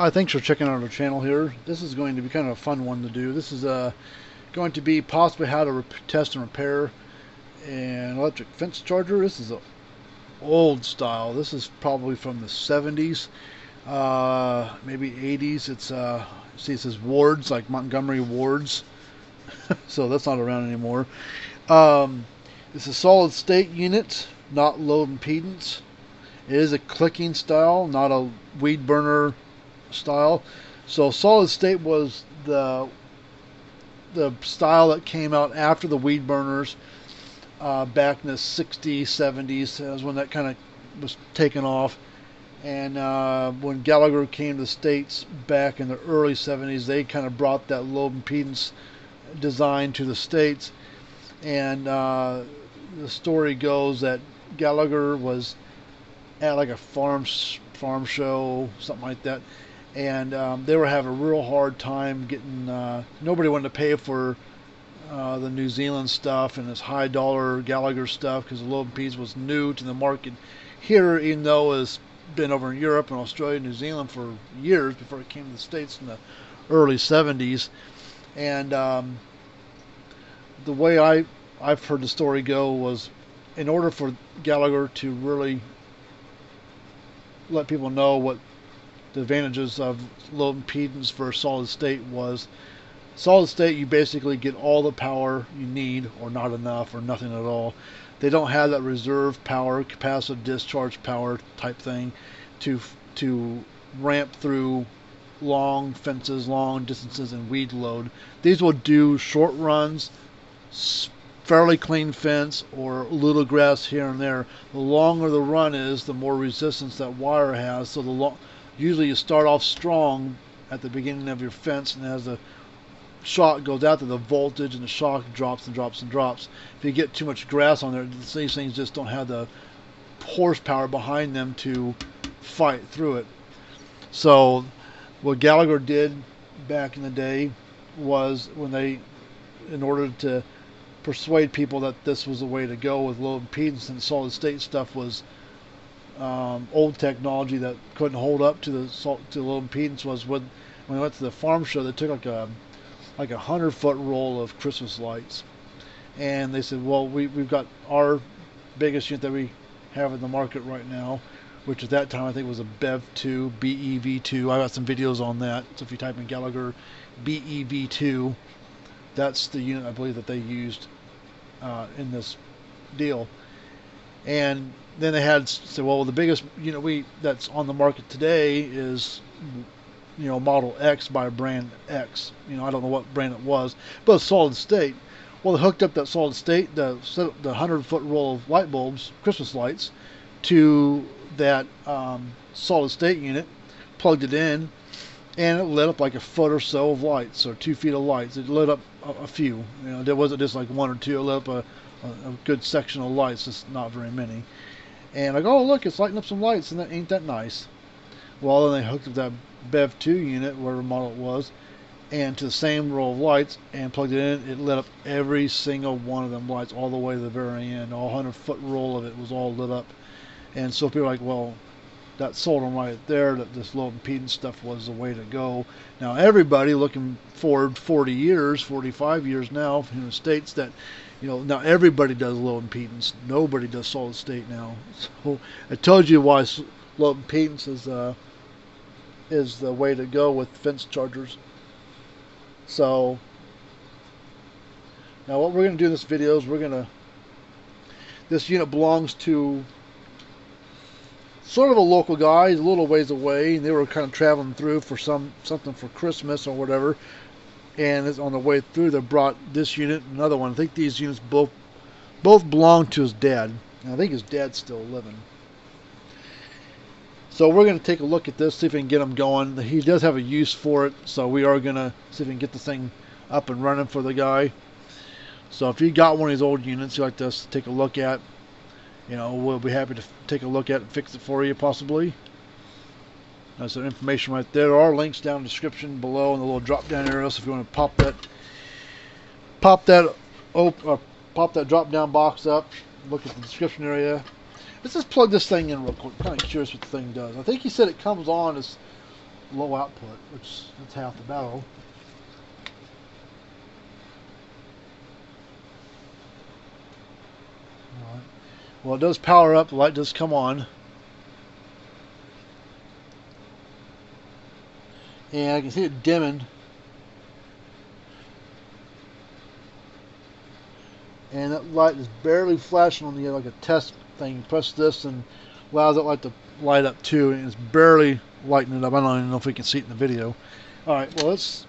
Hi, thanks for checking out our channel here. This is going to be kind of a fun one to do. This is going to be possibly how to test and repair an electric fence charger. This is an old style. This is probably from the 70s, maybe 80s. It's see, it says Wards, like Montgomery Wards. So that's not around anymore. It's a solid state unit, not low impedance. It is a clicking style, not a weed burner style. So solid state was the style that came out after the weed burners back in the 60s, 70s. That was when that kind of was taken off. And when Gallagher came to the States back in the early 70s, they kind of brought that low impedance design to the States. And the story goes that Gallagher was at like a farm show, something like that, and they were having a real hard time getting. Nobody wanted to pay for the New Zealand stuff and this high dollar Gallagher stuff because the low impedance was new to the market here, even though it's been over in Europe and Australia and New Zealand for years before it came to the States in the early 70s. And the way I've heard the story go was, in order for Gallagher to really let people know what the advantages of low impedance for solid state was. Solid state, you basically get all the power you need, or not enough, or nothing at all. They don't have that reserve power, capacitive discharge power type thing to ramp through long fences, long distances, and weed load. These will do short runs, fairly clean fence, or little grass here and there. The longer the run is, the more resistance that wire has. So usually you start off strong at the beginning of your fence, and as the shock goes out, the voltage and the shock drops and drops and drops. If you get too much grass on there, these things just don't have the horsepower behind them to fight through it. So what Gallagher did back in the day was, in order to persuade people that this was the way to go with low impedance, and solid state stuff was old technology that couldn't hold up to the low impedance, was when we went to the farm show, they took like a 100-foot roll of Christmas lights, and they said, well, we've got our biggest unit that we have in the market right now, which at that time I think was a BEV2, BEV2. I got some videos on that. So if you type in Gallagher BEV2, that's the unit I believe that they used in this deal. And then they had said, well, the biggest unit that's on the market today is model X by brand X. I don't know what brand it was, but it's solid state. Well, they hooked up that solid state, the 100-foot roll of light bulbs, Christmas lights, to that solid state unit, plugged it in, and it lit up like a foot or so of lights, or 2 feet of lights. It lit up a few. There wasn't just like one or two. It lit up a good section of lights, just not very many. And I go, oh, look, it's lighting up some lights, and that ain't that nice. Well, then they hooked up that BEV2 unit, whatever model it was, and to the same row of lights, and plugged it in. It lit up every single one of them lights all the way to the very end. All 100-foot roll of it was all lit up. And so people are like, well, that sold them right there that this low impedance stuff was the way to go. Now everybody looking forward 40 years, 45 years now in the States, that now everybody does low impedance. Nobody does solid state now. So it tells you why low impedance is the way to go with fence chargers. So now what we're going to do in this video is this unit belongs to sort of a local guy. He's a little ways away, and they were kind of traveling through for something for Christmas or whatever, and it's on the way through they brought this unit and another one. I think these units both belong to his dad, and I think his dad's still living. So we're going to take a look at this, see if we can get him going. He does have a use for it, so we are going to see if we can get the thing up and running for the guy. So if you got one of these old units you like us to take a look at, we'll be happy to take a look at it and fix it for you, possibly. There's some information right there. There are links down in the description below in the little drop down area, so if you want to pop that drop down box up, look at the description area. Let's just plug this thing in real quick. I'm kind of curious what the thing does. I think he said it comes on as low output, which that's half the battle. Alright. Well, it does power up, the light does come on. And I can see it dimming. And that light is barely flashing on the like a test thing. You press this and allows that light to light up too, and it's barely lighting it up. I don't even know if we can see it in the video. Alright, well, let's...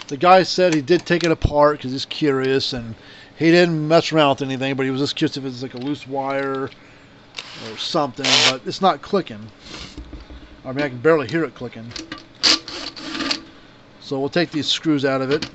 The guy said he did take it apart because he's curious, and he didn't mess around with anything, but he was just curious if it's like a loose wire or something, but it's not clicking. I mean, I can barely hear it clicking. So we'll take these screws out of it.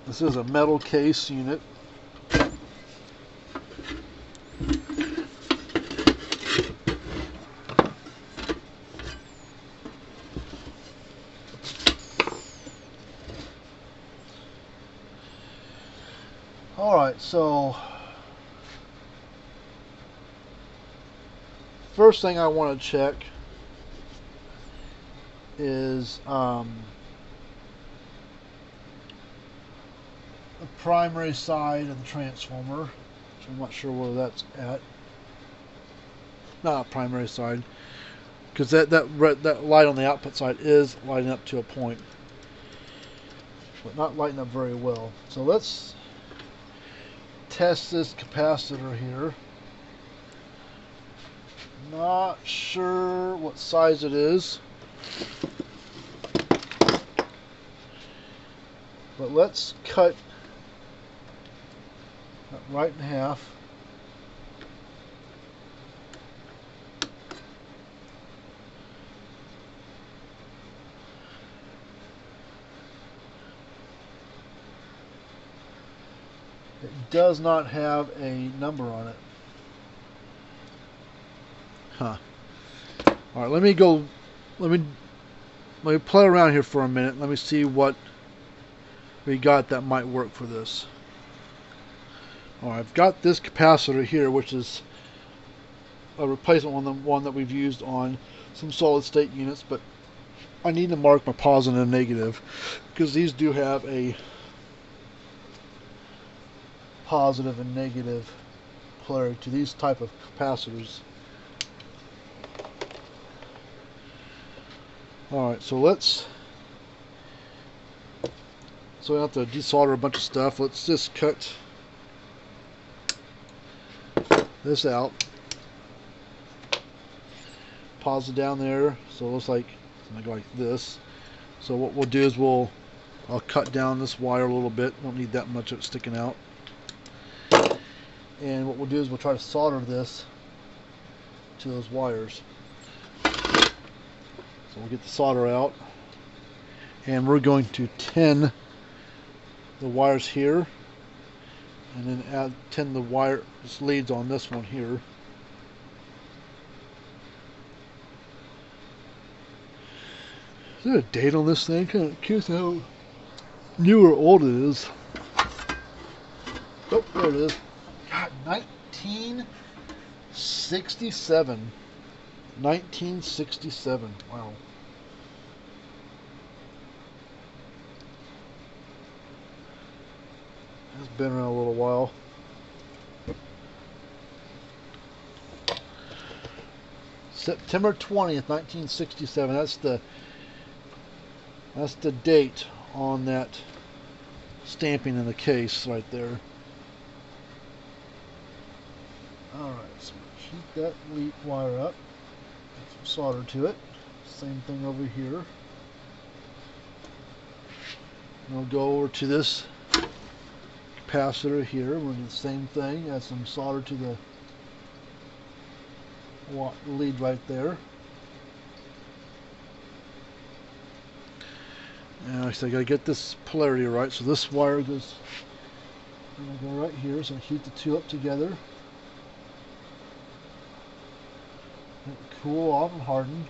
This is a metal case unit. Alright, so first thing I want to check is the primary side of the transformer, which I'm not sure where that's at. Not primary side, because that light on the output side is lighting up to a point, but not lighting up very well. So let's test this capacitor here. Not sure what size it is, but let's cut that right in half. It does not have a number on it. Huh. Alright, let me play around here for a minute. Let me see what we got that might work for this. Alright, I've got this capacitor here, which is a replacement one that we've used on some solid state units, but I need to mark my positive and negative because these do have a positive and negative polarity to these type of capacitors. Alright, so we have to desolder a bunch of stuff. Let's just cut this out. Pause it down there, so it looks like it's gonna go like this. So what we'll do is I'll cut down this wire a little bit. Don't need that much of it sticking out. And what we'll do is we'll try to solder this to those wires. So we'll get the solder out, and we're going to tin the wires here, and then tin the wire leads on this one here. Is there a date on this thing? Kind of curious how new or old it is. Oh, there it is. God, 1967. 1967. Wow. It's been around a little while. September 20th, 1967. That's the date on that stamping in the case right there. Alright, so heat that lead wire up. Get some solder to it. Same thing over here. And we'll go over to this capacitor here. We'll do the same thing. Add some solder to the lead right there. And like I said, I gotta get this polarity right. So this wire goes, I'm gonna go right here. So heat the two up together. Cool off and harden.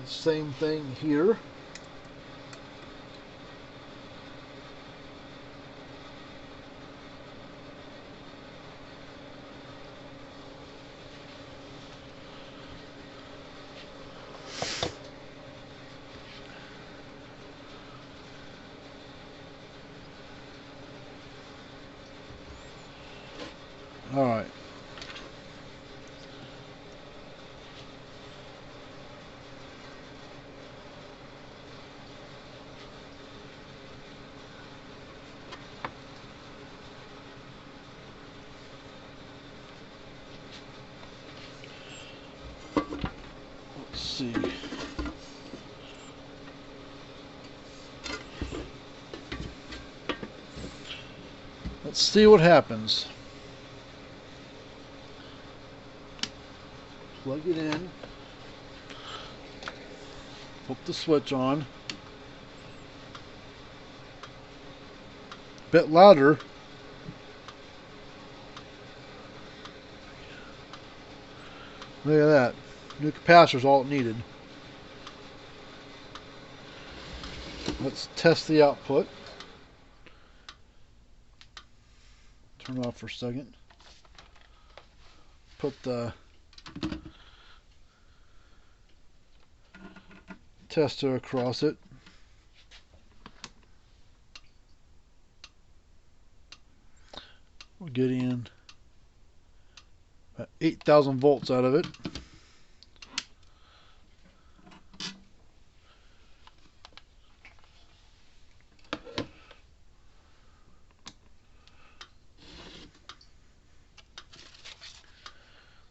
Same thing here. All right. Let's see. Let's see what happens. Plug it in. Flip the switch on. Bit louder. Look at that. New capacitor is all it needed. Let's test the output. Turn it off for a second. Put the tester across it. We're getting about 8,000 volts out of it.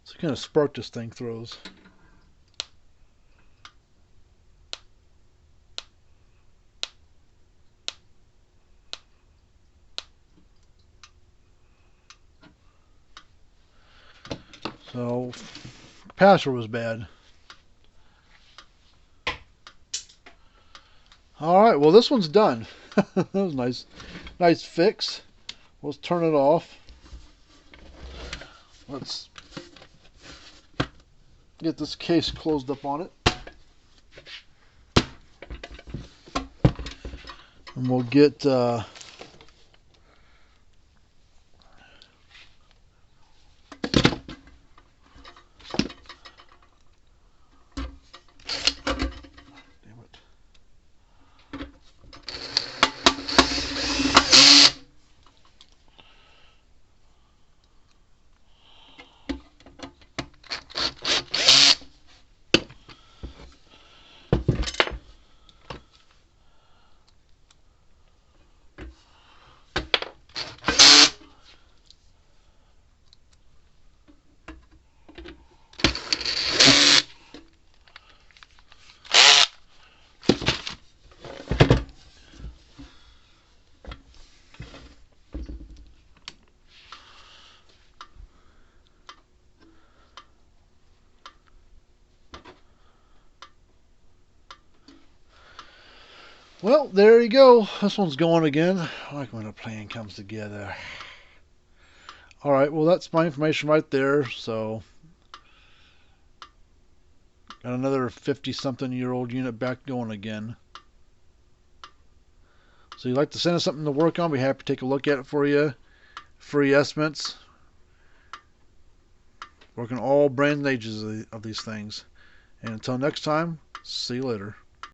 So what kind of spark this thing throws. So, capacitor was bad. Alright, well this one's done. That was nice fix. Let's turn it off. Let's get this case closed up on it. And we'll get well, there you go. This one's going again. I like when a plan comes together. Alright, well that's my information right there. So, got another 50-something-year-old unit back going again. So you'd like to send us something to work on, we'd be happy to take a look at it for you. Free estimates. Working all brand and ages of these things. And until next time, see you later.